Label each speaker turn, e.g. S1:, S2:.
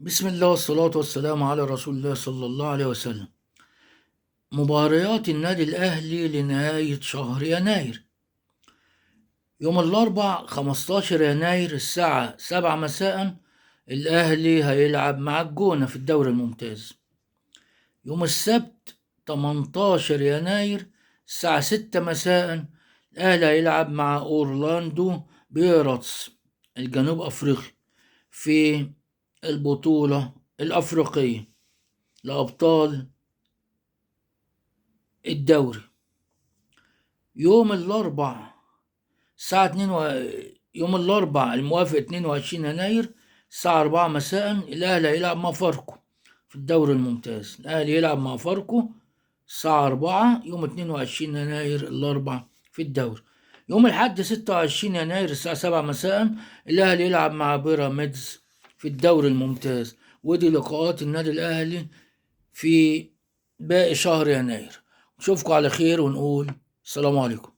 S1: بسم الله والصلاة والسلام على رسول الله صلى الله عليه وسلم. مباريات النادي الأهلي لنهاية شهر يناير. يوم الأربع 15 يناير الساعة 7 مساء الأهلي هيلعب مع الجونة في الدوري الممتاز. يوم السبت 18 يناير الساعة 6 مساء الأهلي هيلعب مع أورلاندو بيراتس الجنوب أفريقي في البطولة الأفريقية لأبطال الدوري. يوم الأربع الساعة يوم الأربع الموافق 22 يناير الساعة 4 مساء الأهلي هيلعب مع فاركو في الدوري الممتاز. الأهلي يلعب مع فاركو الساعة 4 يوم 22 يناير الأربع في الدوري. يوم الأحد 26 يناير الساعة 7 مساء الأهلي يلعب مع بيراميدز في الدوري الممتاز. ودي لقاءات النادي الأهلي في باقي شهر يناير. نشوفكم على خير ونقول السلام عليكم.